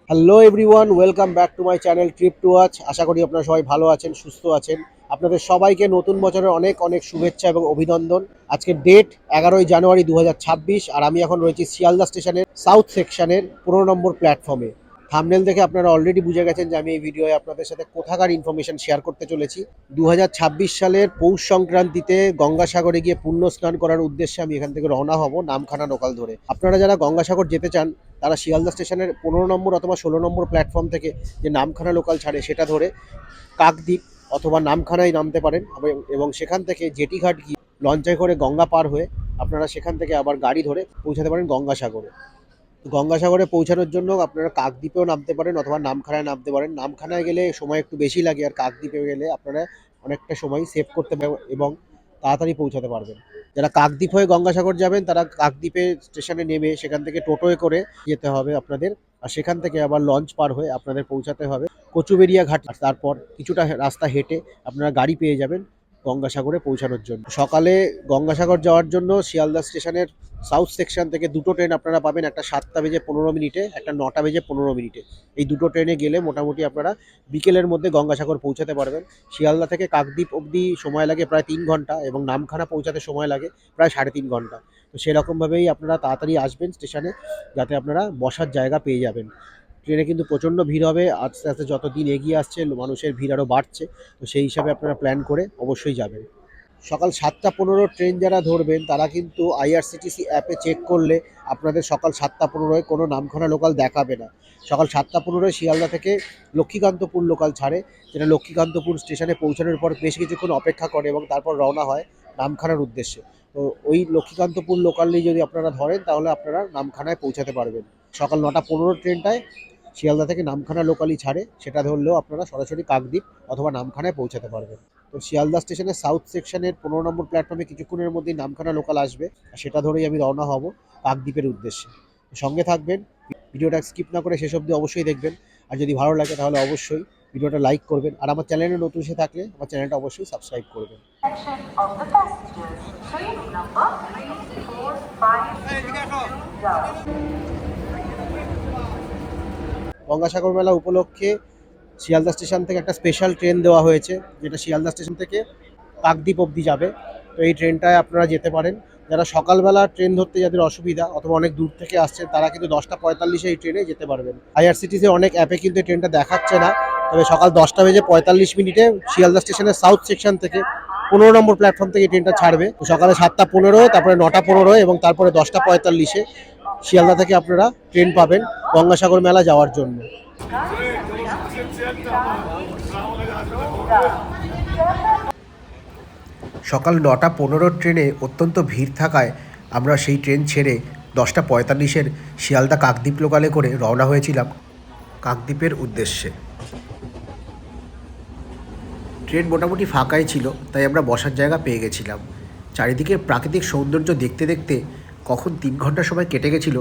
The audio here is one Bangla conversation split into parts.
Hello everyone, welcome back to my channel trip to watch. আশা করি আপনারা সবাই ভালো আছেন, সুস্থ আছেন। আপনাদের সবাইকে নতুন বছরের অনেক অনেক শুভেচ্ছা এবং অভিনন্দন। আজকে ডেট 11ই জানুয়ারি 2026, আর আমি এখন রয়েছি শিয়ালদা স্টেশনের সাউথ সেকশনের 15 নম্বর প্ল্যাটফর্মে। থাম্বনেল দেখে আপনারা অলরেডি বুঝে গেছেন যে আমি এই ভিডিওয়ে আপনাদের সাথে কোথাকার ইনফরমেশন শেয়ার করতে চলেছি। 2026 সালের পৌষ সংক্রান্তিতে গঙ্গাসাগরে গিয়ে পুণ্য স্নান করার উদ্দেশ্যে আমি এখান থেকে রওনা হব নামখানা লোকাল ধরে। আপনারা যারা গঙ্গাসাগর যেতে চান তারা শিয়ালদা স্টেশনের 15 নম্বর অথবা 16 নম্বর প্ল্যাটফর্ম থেকে যে নামখানা লোকাল ছাড়ে সেটা ধরে কাকদ্বীপ অথবা নামখানায় নামতে পারেন, এবং সেখান থেকে জেটিঘাট গিয়ে লঞ্চে করে গঙ্গা পার হয়ে আপনারা সেখান থেকে আবার গাড়ি ধরে পৌঁছাতে পারেন গঙ্গাসাগরে। গঙ্গাসাগরে পৌঁছানোর জন্য আপনারা কাকদ্বীপেও নামতে পারেন অথবা নামখানায় নামতে পারেন। নামখানায় গেলে সময় একটু বেশি লাগে, আর কাকদ্বীপে গেলে আপনারা অনেকটা সময় সেভ করতে পারবেন এবং তাড়াতাড়ি পৌঁছাতে পারবেন। যারা কাকদ্বীপ হয়ে গঙ্গাসাগর যাবেন তারা কাকদ্বীপে স্টেশনে নেমে সেখান থেকে টোটোয় করে যেতে হবে আপনাদের, আর সেখান থেকে আবার লঞ্চ পার হয়ে আপনাদের পৌঁছাতে হবে কচুবেড়িয়া ঘাট। তারপর কিছুটা রাস্তা হেঁটে আপনারা গাড়ি পেয়ে যাবেন গঙ্গাসাগরে পৌঁছানোর জন্য। সকালে গঙ্গাসাগর যাওয়ার জন্য শিয়ালদা স্টেশনের সাউথ সেকশন থেকে দুটো ট্রেন আপনারা পাবেন, একটা 7টা বেজে 15 মিনিটে, একটা 9টা বেজে 15 মিনিটে। এই দুটো ট্রেনে গেলে মোটামুটি আপনারা বিকেলের মধ্যে গঙ্গাসাগর পৌঁছাতে পারবেন। শিয়ালদা থেকে কাকদ্বীপ অবধি সময় লাগে প্রায় 3 ঘন্টা এবং নামখানা পৌঁছাতে সময় লাগে প্রায় 3.5 ঘন্টা। তো সেরকমভাবেই আপনারা তাড়াতাড়ি আসবেন স্টেশনে, যাতে আপনারা বসার জায়গা পেয়ে যাবেন। ট্রেনে কিন্তু প্রচণ্ড ভিড় হবে, আস্তে আস্তে যত দিন এগিয়ে আসছে মানুষের ভিড় আরও বাড়ছে। তো সেই হিসাবে আপনারা প্ল্যান করে অবশ্যই যাবেন। সকাল 7টা 15 ট্রেন যারা ধরবেন তারা কিন্তু আইআরসিটিসি অ্যাপে চেক করলে আপনাদের সকাল 7টা 15 কোনো নামখানা লোকাল দেখাবে না। সকাল 7টা 15 শিয়ালদা থেকে লক্ষ্মীকান্তপুর লোকাল ছাড়ে, যেটা লক্ষ্মীকান্তপুর স্টেশনে পৌঁছানোর পর বেশ কিছুক্ষণ অপেক্ষা করে এবং তারপর রওনা হয় নামখানার উদ্দেশ্যে। তো ওই লক্ষ্মীকান্তপুর লোকালই যদি আপনারা ধরেন তাহলে আপনারা নামখানায় পৌঁছাতে পারবেন। সকাল 9টা 15 ট্রেনটায় শিয়ালদা থেকে নামখানা লোকালই ছাড়ে, সেটা ধরলেও আপনারা সরাসরি কাকদ্বীপ অথবা নামখানায় পৌঁছাতে পারবেন। তো শিয়ালদা স্টেশনের সাউথ সেকশনের 15 নম্বর প্ল্যাটফর্মে কিছুক্ষণের মধ্যেই নামখানা লোকাল আসবে, আর সেটা ধরেই আমি রওনা হব কাকদ্বীপের উদ্দেশ্যে। সঙ্গে থাকবেন, ভিডিওটা স্কিপ না করে শেষ অবধি অবশ্যই দেখবেন। আর যদি ভালো লাগে তাহলে অবশ্যই ভিডিওটা লাইক করবেন, আর আমার চ্যানেলে নতুন এসে থাকলে আমার চ্যানেলটা অবশ্যই সাবস্ক্রাইব করবেন। গঙ্গাসাগর মেলা উপলক্ষে শিয়ালদা স্টেশন থেকে একটা স্পেশাল ট্রেন দেওয়া হয়েছে, যেটা শিয়ালদা স্টেশন থেকে কাকদ্বীপ অবধি যাবে। তো এই ট্রেনটায় আপনারা যেতে পারেন। যারা সকালবেলা ট্রেন ধরতে যাদের অসুবিধা অথবা অনেক দূর থেকে আসছেন তারা কিন্তু 10টা 45 এই ট্রেনে যেতে পারবেন। আইআরসিটিসি অনেক অ্যাপে কিন্তু ট্রেনটা দেখাচ্ছে না, তবে সকাল 10টা 45 শিয়ালদা স্টেশনের সাউথ সেকশন থেকে 15 নম্বর প্ল্যাটফর্ম থেকে ট্রেনটা ছাড়বে। তো সকালে 7টা 15, তারপরে 9টা 15 এবং তারপরে 10টা 45 শিয়ালদা থেকে আপনারা ট্রেন পাবেন গঙ্গাসাগর মেলা যাওয়ার জন্য। সকাল 9টা 15 ট্রেনে অত্যন্ত ভিড় থাকায় আমরা সেই ট্রেন ছেড়ে 10টা 45 শিয়ালদা কাকদ্বীপ লোকালে করে রওনা হয়েছিলাম কাকদ্বীপের উদ্দেশ্যে। ট্রেন মোটামুটি ফাঁকাই ছিল, তাই আমরা বসার জায়গা পেয়ে গেছিলাম। চারিদিকে প্রাকৃতিক সৌন্দর্য দেখতে দেখতে কখন 3 ঘন্টা সময় কেটে গেছিল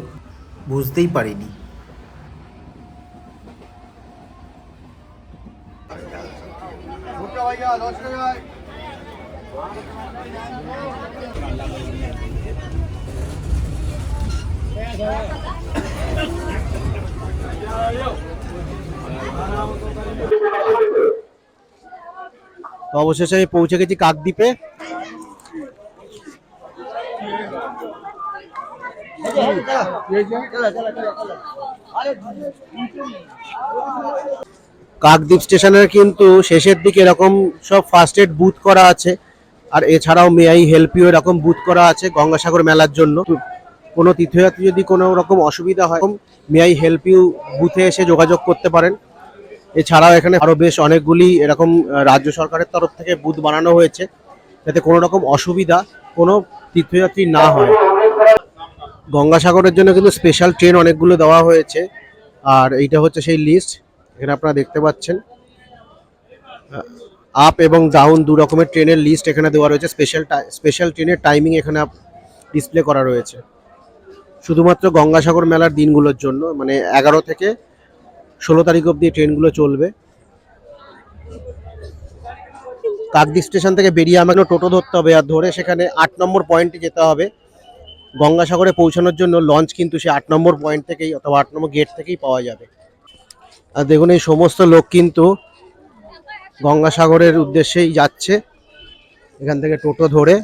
বুঝতেই পারিনি। তো অবশেষে আমি পৌঁছে গেছি কাকদ্বীপে। কাকদ্বীপ স্টেশনের কিন্তু শেষের দিকে এরকম সব ফার্স্ট এড বুথ করা আছে, আর এছাড়াও মে আই হেল্প ইউ এরকম বুথ করা আছে গঙ্গাসাগর মেলার জন্য। কোনো তীর্থযাত্রী যদি কোনো রকম অসুবিধা হয় মে আই হেল্প ইউ বুথে এসে যোগাযোগ করতে পারেন। এছাড়াও এখানে আরও বেশ অনেকগুলি এরকম রাজ্য সরকারের তরফ থেকে বুথ বানানো হয়েছে, যাতে কোনো রকম অসুবিধা কোনো তীর্থযাত্রী না হয়। গঙ্গাসাগরের জন্য কিন্তু স্পেশাল ট্রেন অনেকগুলো দেওয়া হয়েছে, আর এইটা হচ্ছে সেই লিস্ট। এখানে আপনারা দেখতে পাচ্ছেন আপ এবং ডাউন দু রকমের ট্রেনের লিস্ট এখানে দেওয়া রয়েছে। স্পেশাল ট্রেনের টাইমিং এখানে ডিসপ্লে করা রয়েছে শুধুমাত্র গঙ্গাসাগর মেলার দিনগুলোর জন্য, মানে 11 থেকে 16 তারিখ অবধি ট্রেনগুলো চলবে। কাকদ্বীপ স্টেশন থেকে বেরিয়ে আমাকে টোটো ধরতে হবে, আর ধরে সেখানে 8 নম্বর পয়েন্টে যেতে হবে। গঙ্গাসাগরে পৌঁছানোর জন্য লঞ্চ কিন্তু সে 8 নম্বর পয়েন্ট থেকেই অথবা 8 নম্বর গেট থেকেই পাওয়া যাবে। আর দেখুন এই সমস্ত লোক কিন্তু গঙ্গাসাগরের উদ্দেশ্যেই যাচ্ছে। এখান থেকে টোটো ধরে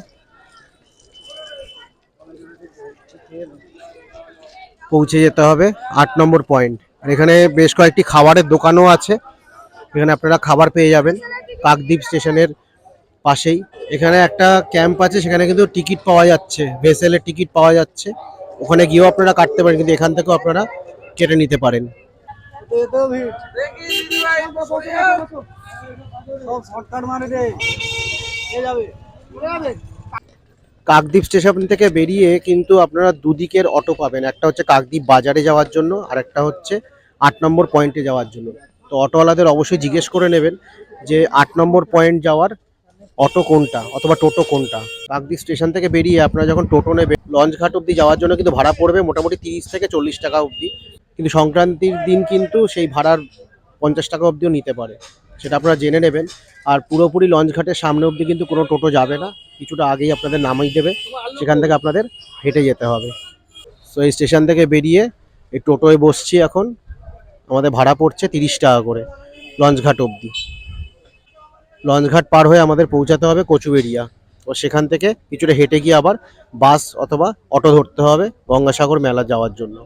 পৌঁছে যেতে হবে 8 নম্বর পয়েন্ট। আর এখানে বেশ কয়েকটি খাবারের দোকানও আছে, এখানে আপনারা খাবার পেয়ে যাবেন কাকদ্বীপ স্টেশনের পাশেই। এখানে একটা ক্যাম্প আছে, সেখানে কিন্তু টিকিট পাওয়া যাচ্ছে, ভেসেলের টিকিট পাওয়া যাচ্ছে। ওখানে গিয়েও আপনারা কাটতে পারেন, কিন্তু এখান থেকেও আপনারা কেটে নিতে পারেন। কাকদ্বীপ স্টেশন থেকে বেরিয়ে কিন্তু আপনারা দুদিকের অটো পাবেন, একটা হচ্ছে কাকদ্বীপ বাজারে যাওয়ার জন্য আর একটা হচ্ছে 8 নম্বর পয়েন্টে যাওয়ার জন্য। তো অটোওয়ালাদের অবশ্যই জিজ্ঞেস করে নেবেন যে 8 নম্বর পয়েন্ট যাওয়ার অটো কোনটা অথবা টোটো কোনটা। কাকদ্বীপ স্টেশন থেকে বেরিয়ে আপনারা যখন টোটো নেবেন লঞ্চঘাট অবধি যাওয়ার জন্য কিন্তু ভাড়া পড়বে মোটামুটি 30 থেকে 40 টাকা অবধি, কিন্তু সংক্রান্তির দিন কিন্তু সেই ভাড়ার 50 টাকা অবধিও নিতে পারে, সেটা আপনারা জেনে নেবেন। আর পুরোপুরি লঞ্চঘাটের সামনে অবধি কিন্তু কোনো টোটো যাবে না, কিছুটা আগেই আপনাদের নামিয়ে দেবে, সেখান থেকে আপনাদের হেঁটে যেতে হবে। সো এই স্টেশন থেকে বেরিয়ে এই টোটোয় বসছি এখন, আমাদের ভাড়া পড়ছে 30 টাকা করে লঞ্চঘাট অবধি। লঞ্চঘাট পার হয়ে আমাদের পৌঁছাতে হবে কচুবেড়িয়া, ও সেখান থেকে কিছুটা হেঁটে গিয়ে আবার বাস অথবা অটো ধরতে হবে গঙ্গাসাগর মেলা যাওয়ার জন্য।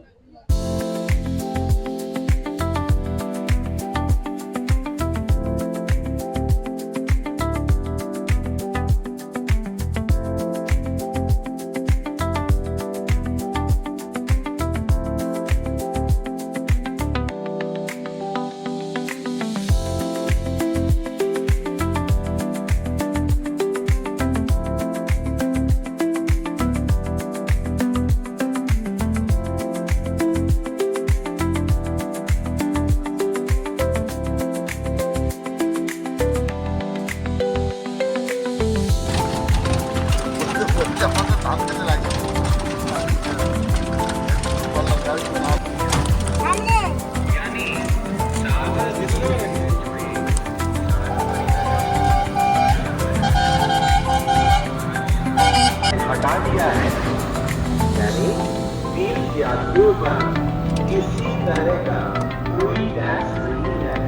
हटा दिया है, यानी तीर्थ यात्रियों पर किसी तरह का कोई टैक्स नहीं है।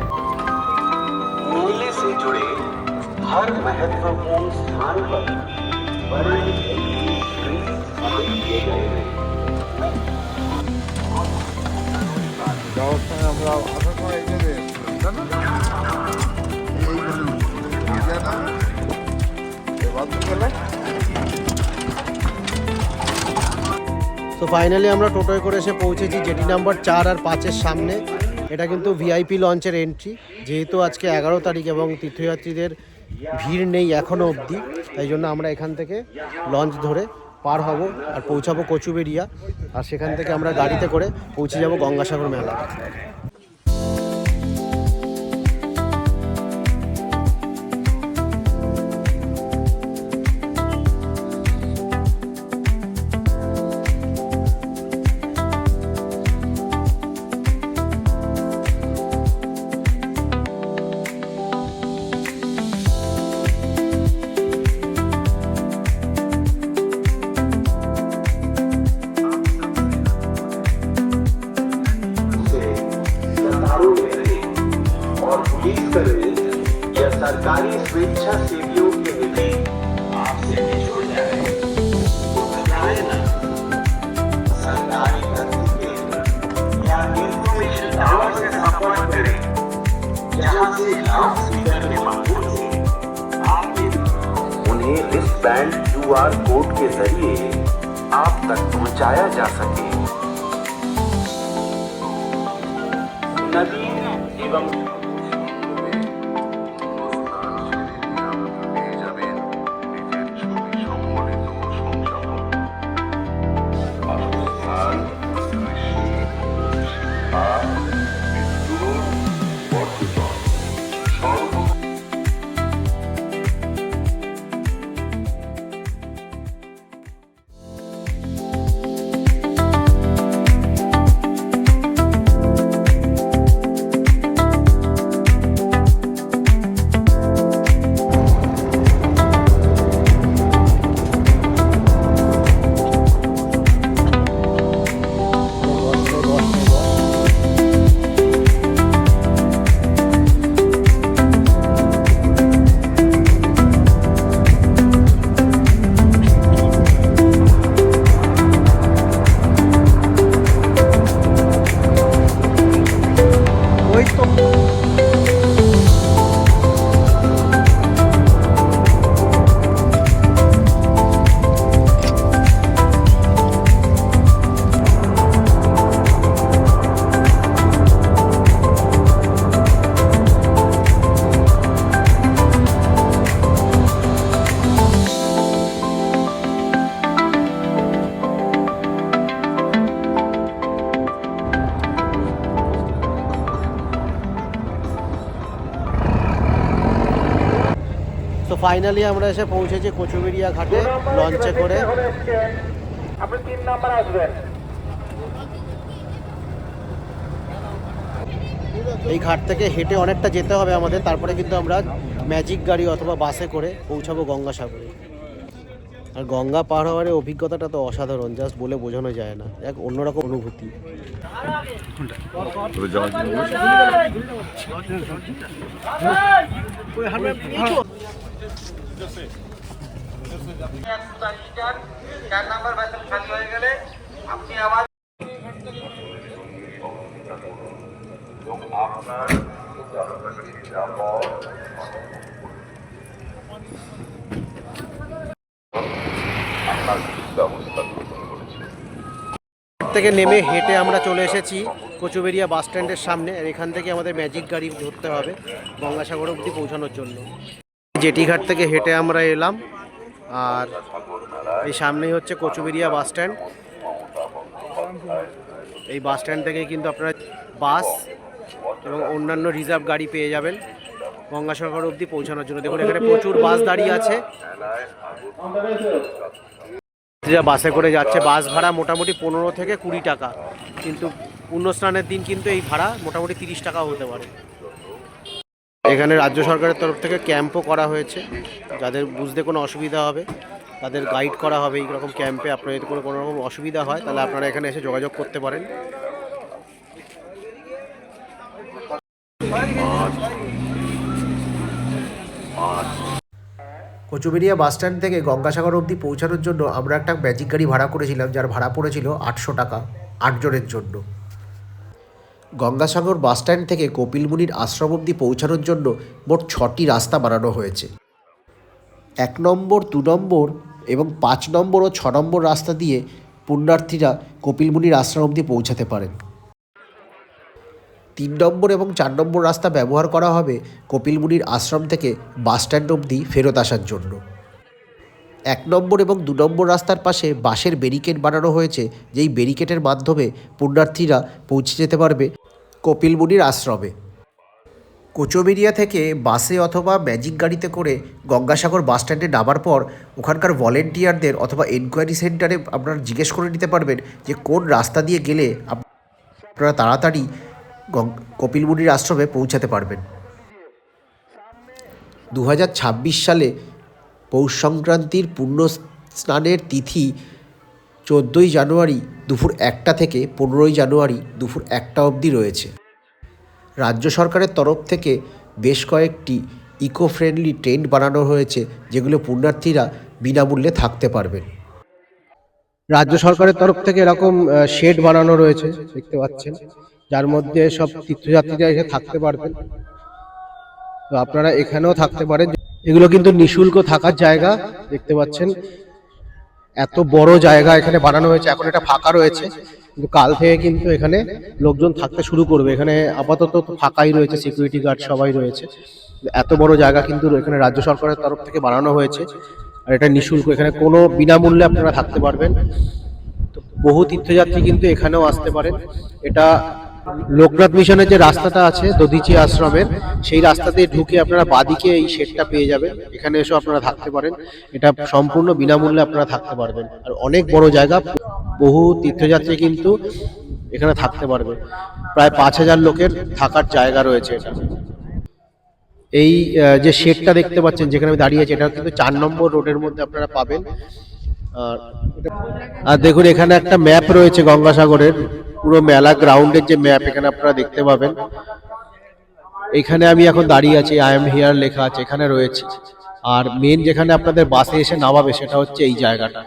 मेले से जुड़े हर महत्वपूर्ण स्थान पर बड़े दिए गए हैं। আমরা আসার সময় এই যে তো ফাইনালি আমরা টোটোয় করে এসে পৌঁছেছি জেটি নাম্বার 4 আর 5-এর সামনে। এটা কিন্তু ভিআইপি লঞ্চের এন্ট্রি, যেহেতু আজকে 11 তারিখ এবং তীর্থযাত্রীদের ভিড় নেই এখনও অবধি, তাই জন্য আমরা এখান থেকে লঞ্চ ধরে পার হব আর পৌঁছাবো কচুবেড়িয়া, আর সেখান থেকে আমরা গাড়িতে করে পৌঁছে যাব গঙ্গাসাগর মেলা। या सरकारी स्वेच्छा सेवियों के निधि आपसे भी जुड़ जाए तो घबराए ना। सरकारी तथ्य या इंफॉर्मेशन टावर से संपर्क करें, जहां से लाउड स्पीकर के माध्यम से आपके उन्हें रिस्ट बैंड QR कोड के जरिए आप तक पहुंचाया जा सके। नवीन एवं তো ফাইনালি আমরা এসে পৌঁছেছি কচুবেড়িয়া ঘাটে লঞ্চে করে। আপনি 3 নাম্বার আসবেন। এই ঘাট থেকে হেঁটে অনেকটা যেতে হবে আমাদের, তারপরে কিন্তু আমরা ম্যাজিক গাড়ি অথবা বাসে করে পৌঁছাবো গঙ্গাসাগরে। আর গঙ্গা পার হওয়ার অভিজ্ঞতাটা তো অসাধারণ, জাস্ট বলে বোঝানো যায় না, এক অন্যরকম অনুভূতি। থেকে নেমে হেঁটে আমরা চলে এসেছি কচুবেড়িয়া বাস স্ট্যান্ডের সামনে। আর এখান থেকে আমাদের ম্যাজিক গাড়ি ধরতে হবে গঙ্গাসাগর অবধি পৌঁছানোর জন্য। জেটিঘাট থেকে হেঁটে আমরা এলাম, আর এই সামনেই হচ্ছে কচুবেড়িয়া বাস স্ট্যান্ড। এই বাস স্ট্যান্ড থেকে কিন্তু আপনারা বাস এবং অন্যান্য রিজার্ভ গাড়ি পেয়ে যাবেন গঙ্গাসাগর অবধি পৌঁছানোর জন্য। দেখুন এখানে প্রচুর বাস দাঁড়িয়ে আছে, বাসে করে যাচ্ছে। বাস ভাড়া মোটামুটি 15 থেকে 20 টাকা, কিন্তু পুণ্যস্নানের দিন কিন্তু এই ভাড়া মোটামুটি 30 টাকাও হতে পারে। এখানে রাজ্য সরকারের তরফ থেকে ক্যাম্পও করা হয়েছে, যাদের বুঝতে কোনো অসুবিধা হবে তাদের গাইড করা হবে এই রকম ক্যাম্পে। আপনার যদি কোনো রকম অসুবিধা হয় তাহলে আপনারা এখানে এসে যোগাযোগ করতে পারেন। কচুবেড়িয়া বাস স্ট্যান্ড থেকে গঙ্গাসাগর অবধি পৌঁছানোর জন্য আমরা একটা ম্যাজিক গাড়ি ভাড়া করেছিলাম, যার ভাড়া পড়েছিল 800 টাকা 8 জনের জন্য। গঙ্গাসাগর বাস স্ট্যান্ড থেকে কপিলমুনির আশ্রম অবধি পৌঁছানোর জন্য মোট 6টি রাস্তা বানানো হয়েছে। 1 নম্বর, 2 নম্বর এবং 5 নম্বর ও 6 নম্বর রাস্তা দিয়ে পুণ্যার্থীরা কপিলমুনির আশ্রম অবধি পৌঁছাতে পারেন। 3 নম্বর এবং 4 নম্বর রাস্তা ব্যবহার করা হবে কপিলমুনির আশ্রম থেকে বাস স্ট্যান্ড অবধি ফেরত আসার জন্য। 1 নম্বর এবং 2 নম্বর রাস্তার পাশে বাঁশের ব্যারিকেড বানানো হয়েছে, যেই ব্যারিকেডের মাধ্যমে পুণ্যার্থীরা পৌঁছে যেতে পারবে কপিলমুনির আশ্রমে। কোচুবেড়িয়া থেকে বাসে অথবা ম্যাজিক গাড়িতে করে গঙ্গাসাগর বাস স্ট্যান্ডে নামার পর ওখানকার ভলেন্টিয়ারদের অথবা এনকোয়ারি সেন্টারে আপনারা জিজ্ঞেস করে নিতে পারবেন যে কোন রাস্তা দিয়ে গেলে আপনারা তাড়াতাড়ি কপিলমুনির আশ্রমে পৌঁছাতে পারবেন। 2026 সালে পৌষ সংক্রান্তির পুণ্য স্নানের তিথি 14ই জানুয়ারি দুপুর 1টা থেকে 15ই জানুয়ারি দুপুর 1টা অবধি রয়েছে। রাজ্য সরকারের তরফ থেকে বেশ কয়েকটি ইকো ফ্রেন্ডলি টেন্ট বানানো হয়েছে, যেগুলো পুণ্যার্থীরা বিনামূল্যে থাকতে পারবেন। রাজ্য সরকারের তরফ থেকে এরকম শেড বানানো রয়েছে দেখতে পাচ্ছেন, যার মধ্যে সব তীর্থযাত্রীরা এসে থাকতে পারবেন। তো আপনারা এখানেও থাকতে পারেন। এগুলো কিন্তু নিঃশুল্ক থাকার জায়গা, দেখতে পাচ্ছেন এত বড় জায়গা এখানে বানানো হয়েছে। এখন এটা ফাঁকা রয়েছে, কিন্তু কাল থেকে কিন্তু এখানে লোকজন থাকতে শুরু করবে। এখানে আপাতত তো ফাঁকাই রয়েছে, সিকিউরিটি গার্ড সবাই রয়েছে। এত বড় জায়গা কিন্তু এখানে রাজ্য সরকারের তরফ থেকে বানানো হয়েছে, আর এটা নিঃশুল্ক। এখানে কোনো বিনামূল্যে আপনারা থাকতে পারবেন। তো বহু তীর্থযাত্রী কিন্তু এখানেও আসতে পারেন। এটা লোকনাথ মিশনের যে রাস্তাটা আছে দধিচি আশ্রমের, সেই রাস্তা দিয়ে ঢুকে আপনারা বাদিকে এই শেডটা পেয়ে যাবেন। এখানে এসেও আপনারা থাকতে পারেন। এটা সম্পূর্ণ বিনামূল্যে আপনারা থাকতে পারবেন, আর অনেক বড় জায়গা। বহু তীর্থযাত্রী কিন্তু এখানে থাকতে পারবে। প্রায় 5000 লোকের থাকার জায়গা রয়েছে এটা। এই যে শেডটা দেখতে পাচ্ছেন যেখানে আমি দাঁড়িয়ে আছি, এটা কিন্তু 4 নম্বর রোডের মধ্যে আপনারা পাবেন। আর দেখুন এখানে একটা ম্যাপ রয়েছে গঙ্গাসাগরের, পুরো মেলা গ্রাউন্ডের যে ম্যাপ এখানে আপনারা দেখতে পাবেন। এখানে আমি এখন দাঁড়িয়ে আছি, আই এম হিয়ার লেখা আছে এখানে রয়েছে। আর মেন যেখানে আপনাদের বাসে এসে নামাবে সেটা হচ্ছে এই জায়গাটা,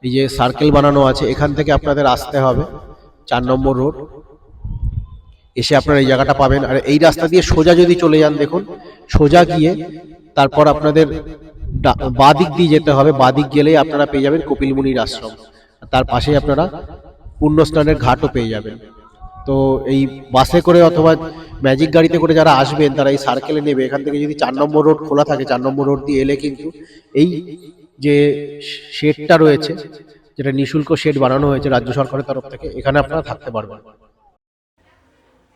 এই যে সার্কেল বানানো আছে, এখান থেকে আপনাদের আসতে হবে 4 নম্বর রোড। এসে আপনারা এই জায়গাটা পাবেন। আর এই রাস্তা দিয়ে সোজা যদি চলে যান, দেখুন সোজা গিয়ে তারপর আপনাদের বাদিক দিয়ে যেতে হবে। বাদিক গেলেই আপনারা পেয়ে যাবেন কপিলমুনির আশ্রম, তার পাশেই আপনারা পুণ্যস্নানের ঘাটও পেয়ে যাবেন। তো এই বাসে করে অথবা ম্যাজিক গাড়িতে করে যারা আসবেন তারা এই সার্কেলে নেবে। এখান থেকে যদি 4 নম্বর রোড খোলা থাকে, 4 নম্বর রোড দিয়ে এলে কিন্তু এই যে শেডটা রয়েছে, যেটা নিঃশুল্ক শেড বানানো হয়েছে রাজ্য সরকারের তরফ থেকে, এখানে আপনারা থাকতে পারবেন।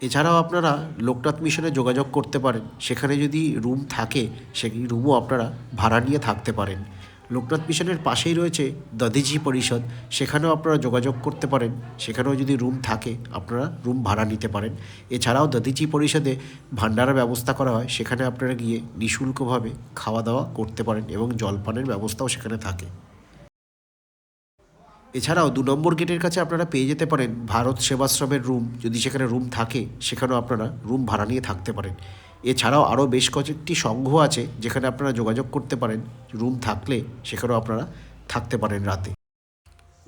এছাড়াও আপনারা লোকনাথ মিশনে যোগাযোগ করতে পারেন, সেখানে যদি রুম থাকে সেই রুমও আপনারা ভাড়া নিয়ে থাকতে পারেন। লোকনাথ মিশনের পাশেই রয়েছে দধিচি পরিষদ, সেখানেও আপনারা যোগাযোগ করতে পারেন, সেখানেও যদি রুম থাকে আপনারা রুম ভাড়া নিতে পারেন। এছাড়াও দধিচি পরিষদে ভান্ডারের ব্যবস্থা করা হয়, সেখানে আপনারা গিয়ে নিঃশুল্কভাবে খাওয়া দাওয়া করতে পারেন এবং জলপানের ব্যবস্থাও সেখানে থাকে। এছাড়াও 2 নম্বর গেটের কাছে আপনারা পেয়ে যেতে পারেন ভারত সেবাশ্রমের রুম, যদি সেখানে রুম থাকে সেখানেও আপনারা রুম ভাড়া নিয়ে থাকতে পারেন। এছাড়াও আরও বেশ কয়েকটি সংঘ আছে যেখানে আপনারা যোগাযোগ করতে পারেন, রুম থাকলে সেখানেও আপনারা থাকতে পারেন রাতে।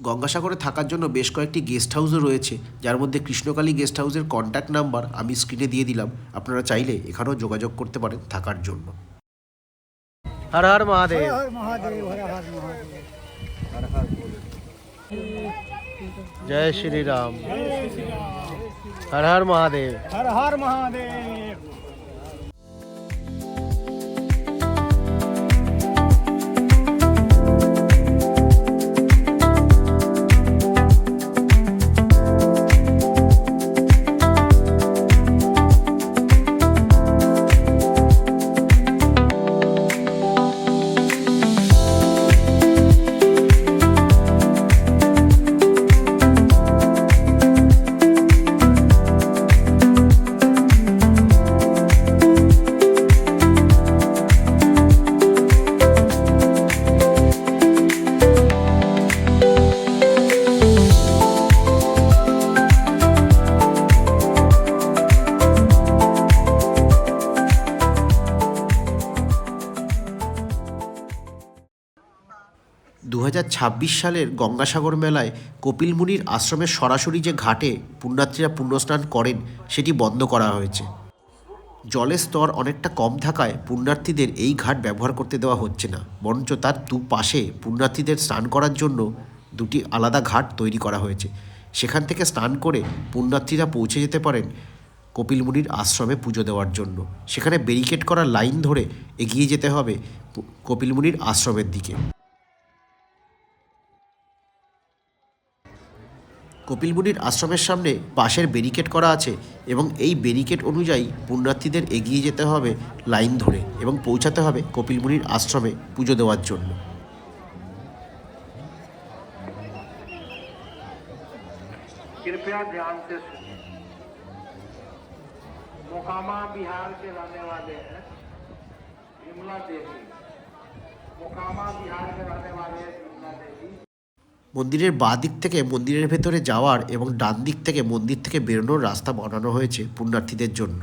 গঙ্গাসাগরে থাকার জন্য বেশ কয়েকটি গেস্ট হাউসও রয়েছে, যার মধ্যে কৃষ্ণকালী গেস্ট হাউসের কন্ট্যাক্ট নাম্বার আমি স্ক্রিনে দিয়ে দিলাম, আপনারা চাইলে এখানেও যোগাযোগ করতে পারেন থাকার জন্য। হর হর মহাদেব। जय श्री राम। हर हर महादेव। हर हर महादेव। দু সালের গঙ্গাসাগর মেলায় কপিল মুনির আশ্রমের সরাসরি যে ঘাটে পুণ্যার্থীরা পুণ্যস্নান করেন সেটি বন্ধ করা হয়েছে। জলের স্তর অনেকটা কম থাকায় পুণ্যার্থীদের এই ঘাট ব্যবহার করতে দেওয়া হচ্ছে না, বরঞ্চ তার দুপাশে পুণ্যার্থীদের স্নান করার জন্য 2টি আলাদা ঘাট তৈরি করা হয়েছে। সেখান থেকে স্নান করে পুণ্যার্থীরা পৌঁছে যেতে পারেন কপিল মুনির আশ্রমে পুজো দেওয়ার জন্য। সেখানে ব্যারিকেড করা লাইন ধরে এগিয়ে যেতে হবে কপিল মুনির আশ্রমের দিকে। কপিল মুনির আশ্রমের সামনে বাঁশের ব্যারিকেড করা আছে এবং এই ব্যারিকেড অনুযায়ী পুণ্যার্থীদের এগিয়ে যেতে হবে লাইন ধরে এবং পৌঁছাতে হবে কপিল মুনির আশ্রমে পুজো দেওয়ার জন্য। कृपया ध्यान से सुनिए। मोकामा बिहार के रहने वाले हैं विमला देवी। मोकामा बिहार के रहने वाले हैं विमला देवी। মন্দিরের বাঁ দিক থেকে মন্দিরের ভেতরে যাওয়ার এবং ডান দিক থেকে মন্দির থেকে বেরোনোর রাস্তা বানানো হয়েছে পুণ্যার্থীদের জন্য।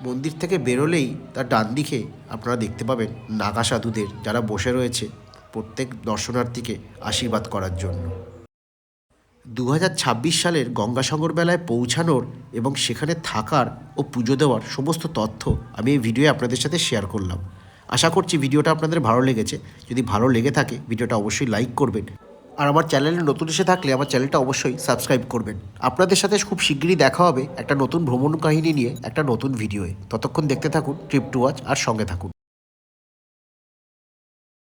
মন্দির থেকে বেরোলেই তার ডান দিকে আপনারা দেখতে পাবেন নাগা সাধুদের, যারা বসে রয়েছে প্রত্যেক দর্শনার্থীকে আশীর্বাদ করার জন্য। 2026 সালের গঙ্গাসাগর মেলায় পৌঁছানোর এবং সেখানে থাকার ও পুজো দেওয়ার সমস্ত তথ্য আমি এই ভিডিওয়ে আপনাদের সাথে শেয়ার করলাম। আশা করছি ভিডিওটা আপনাদের ভালো লেগেছে। যদি ভালো লেগে থাকে ভিডিওটা অবশ্যই লাইক করবেন, আর আমার চ্যানেলে নতুন এসে থাকলে আমার চ্যানেলটা অবশ্যই সাবস্ক্রাইব করবেন। আপনাদের সাথে খুব শীঘ্রই দেখা হবে একটা নতুন ভ্রমণ কাহিনী নিয়ে একটা নতুন ভিডিওয়ে। ততক্ষণ দেখতে থাকুন ট্রিপ টু ওয়াচ আর সঙ্গে থাকুন।